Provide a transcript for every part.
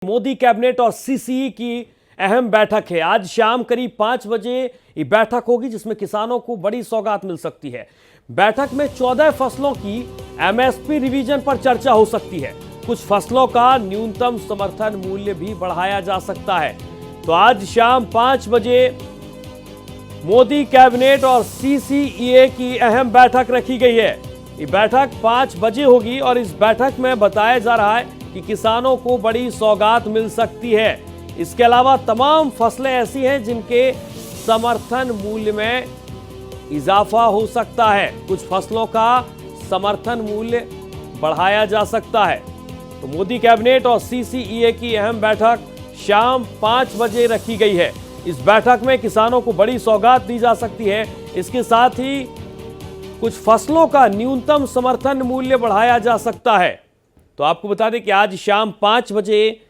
Modi cabinet और CCE की अहम बैठक है। आज शाम करीब 5 बजे ये बैठक होगी जिसमें किसानों को बड़ी सौगात मिल सकती है। बैठक में 14 फसलों की एमएसपी रिवीजन पर चर्चा हो सकती है। कुछ फसलों का न्यूनतम समर्थन मूल्य भी बढ़ाया जा सकता है। तो आज शाम 5 बजे मोदी कैबिनेट और सीसीईए की अहम बैठक रखी गई है। ये बैठक 5 बजे होगी और इस बैठक में बताया जा रहा है कि किसानों को बड़ी सौगात मिल सकती है। इसके अलावा तमाम फसलें ऐसी हैं जिनके समर्थन मूल्य में इजाफा हो सकता है। कुछ फसलों का समर्थन मूल्य बढ़ाया जा सकता है। तो मोदी कैबिनेट और सीसीईए की अहम बैठक शाम 5 बजे रखी गई है। इस बैठक में किसानों को बड़ी सौगात दी जा सकती है। इसके साथ ही कुछ फसलों का न्यूनतम समर्थन मूल्य बढ़ाया जा सकता है। तो आपको बता दें कि आज शाम 5 बजे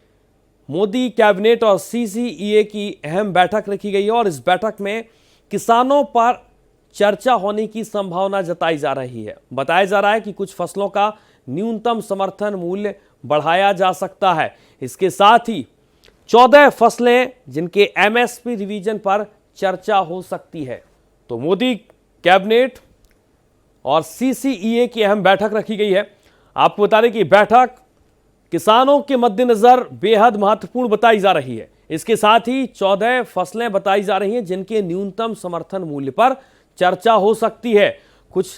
मोदी कैबिनेट और सीसीईए की अहम बैठक रखी गई है और इस बैठक में किसानों पर चर्चा होने की संभावना जताई जा रही है। बताया जा रहा है कि कुछ फसलों का न्यूनतम समर्थन मूल्य बढ़ाया जा सकता है। इसके साथ ही 14 फसलें जिनके एमएसपी रिवीजन पर चर्चा हो सकती है। तो मोदी कैबिनेट और सीसीईए की अहम बैठक रखी गई है। आपको बता दें कि बैठक किसानों के मद्देनजर बेहद महत्वपूर्ण बताई जा रही है। इसके साथ ही 14 फसलें बताई जा रही हैं जिनके न्यूनतम समर्थन मूल्य पर चर्चा हो सकती है। कुछ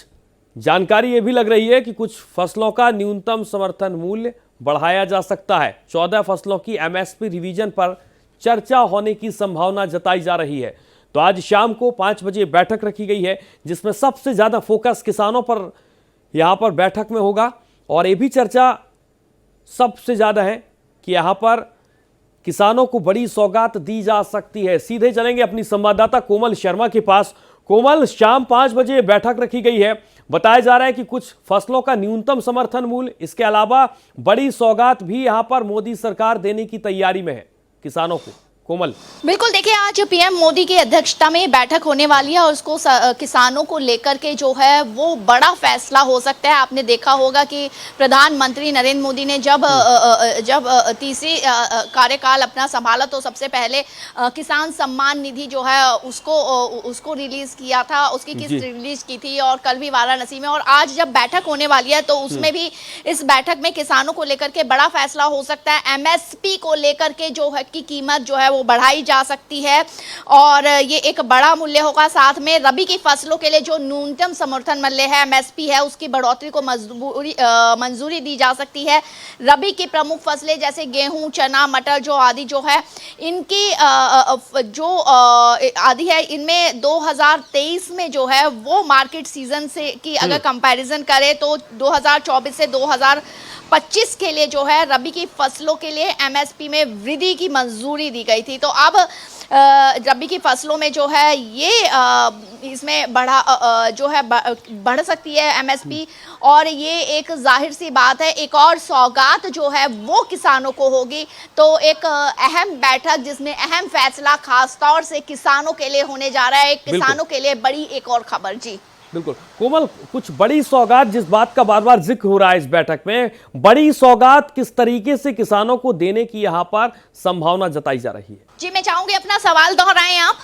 जानकारी ये भी लग रही है कि कुछ फसलों का न्यूनतम समर्थन मूल्य बढ़ाया जा सकता है। 14 फसलों की एमएसपी रिवीजन पर चर्चा होने की संभावना जताई जा रही है। तो आज शाम को 5 बजे बैठक रखी गई है जिसमें सबसे ज्यादा फोकस किसानों पर यहां पर बैठक में होगा। और ये भी चर्चा सबसे ज्यादा है कि यहां पर किसानों को बड़ी सौगात दी जा सकती है। सीधे चलेंगे अपनी संवाददाता कोमल शर्मा के पास। कोमल, शाम 5 बजे बैठक रखी गई है। बताया जा रहा है कि कुछ फसलों का न्यूनतम समर्थन मूल्य, इसके अलावा बड़ी सौगात भी यहां पर मोदी सरकार देने की तैयारी में है किसानों को। कोमल, बिल्कुल, देखिए आज पीएम मोदी की अध्यक्षता में बैठक होने वाली है और उसको किसानों को लेकर के जो है वो बड़ा फैसला हो सकता है। आपने देखा होगा कि प्रधानमंत्री नरेंद्र मोदी ने जब तीसरी कार्यकाल अपना संभाला तो सबसे पहले किसान सम्मान निधि जो है उसको रिलीज किया था, उसकी किस्त रिलीज की थी और कल भी वाराणसी में। और आज जब बैठक होने वाली है तो उसमें भी इस बैठक में किसानों को लेकर के बड़ा फैसला हो सकता है। एमएसपी को लेकर के जो है की कीमत जो है वो बढ़ाई जा सकती है और ये एक बड़ा मूल्य होगा। साथ में रबी की फसलों के लिए जो न्यूनतम समर्थन मूल्य है, एमएसपी है, उसकी बढ़ोतरी को मंजूरी दी जा सकती है। रबी की प्रमुख फसलें जैसे गेहूं, चना, मटर जो आदि जो है इनकी जो आदि है, इनमें 2023 में जो है वो मार्केट सीजन से की अगर कंपैरिजन करें तो 2024 से 2025 के लिए जो है रबी की फसलों के लिए एमएसपी में वृद्धि की मंजूरी दी गई थी। तो अब रबी की फसलों में जो है ये इसमें बढ़ सकती है एमएसपी और ये एक जाहिर सी बात है एक और सौगात जो है वो किसानों को होगी। तो एक अहम बैठक जिसमें अहम फैसला खास तौर से किसानों के लिए होने जा रहा है। किसानों के लिए बड़ी एक और खबर। जी बिल्कुल कोमल, कुछ बड़ी सौगात जिस बात का बार बार जिक्र हो रहा है इस बैठक में, बड़ी सौगात किस तरीके से किसानों को देने की यहां पर संभावना जताई जा रही है? जी मैं चाहूंगी अपना सवाल दोहराएं आप।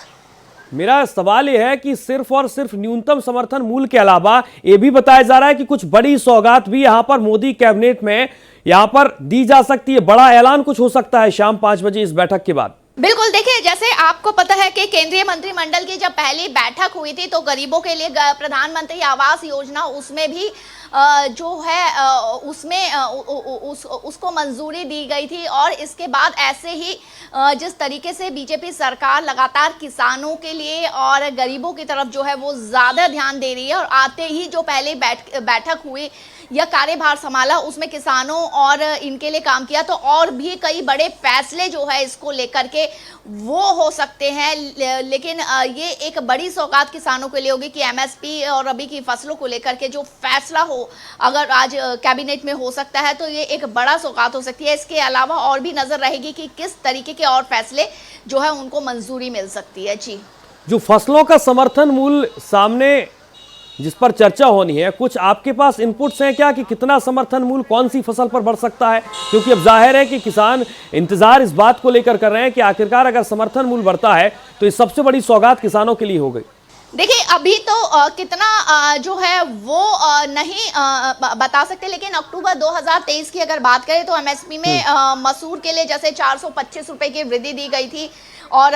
मेरा सवाल यह है कि सिर्फ और सिर्फ न्यूनतम समर्थन मूल्य के अलावा यह भी बताया जा रहा है कि कुछ बड़ी सौगात भी यहां पर मोदी कैबिनेट में यहां पर दी जा सकती है। बड़ा ऐलान कुछ हो सकता है शाम 5 बजे इस बैठक के बाद। बिल्कुल, देखिए जैसे आपको पता है कि केंद्रीय मंत्रिमंडल की जब पहली बैठक हुई थी तो गरीबों के लिए प्रधानमंत्री आवास योजना उसमें भी जो है उसमें उसको मंजूरी दी गई थी। और इसके बाद ऐसे ही जिस तरीके से बीजेपी सरकार लगातार किसानों के लिए और गरीबों की तरफ जो है वो ज़्यादा ध्यान दे रही है और आते ही जो पहले बैठक हुई या कार्यभार संभाला उसमें किसानों और इनके लिए काम किया। तो और भी कई बड़े फैसले जो है इसको लेकर के वो हो सकते हैं। लेकिन ये एक बड़ी सौगात किसानों के लिए होगी कि एमएसपी और रबी की फसलों को लेकर के जो फैसला हो अगर आज कैबिनेट में हो सकता है तो ये एक बड़ा सौगात हो सकती है। इसके अलावा और भी नजर रहेगी कि किस तरीके के और फैसले जो है उनको मंजूरी मिल सकती है। जी, जो फसलों का समर्थन मूल्य सामने जिस पर चर्चा होनी है, कुछ आपके पास इनपुट्स हैं क्या कि कितना समर्थन मूल्य कौन सी फसल पर बढ़ सकता है? क्योंकि अब जाहिर है कि किसान इंतजार इस बात को लेकर कर रहे हैं कि आखिरकार अगर समर्थन मूल्य बढ़ता है तो ये सबसे बड़ी सौगात किसानों के लिए हो गई। देखिए अभी तो कितना जो है वो नहीं बता सकते, लेकिन अक्टूबर 2023 की अगर बात करें तो एमएसपी में मसूर के लिए जैसे 425 रुपए की वृद्धि दी गई थी और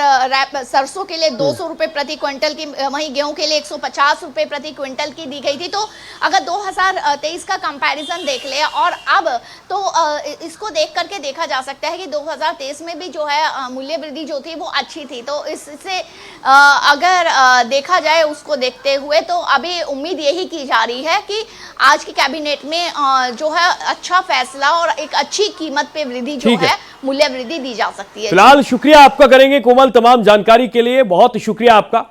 सरसों के लिए 200 रुपए प्रति क्विंटल की, वहीं गेहूं के लिए 150 रुपए प्रति क्विंटल की दी गई थी। तो अगर 2023 का कंपैरिजन देख ले और अब, तो इसको देख करके देखा जा सकता है कि 2023 में भी जो है मूल्य वृद्धि जो थी वो अच्छी थी। तो इससे अगर देखा जाए उसको देखते हुए तो अभी उम्मीद यही की जा रही है कि आज की कैबिनेट में जो है अच्छा फैसला और एक अच्छी कीमत पे वृद्धि जो है मूल्य वृद्धि दी जा सकती है। फिलहाल शुक्रिया आपका करेंगे कोमल, तमाम जानकारी के लिए बहुत शुक्रिया आपका।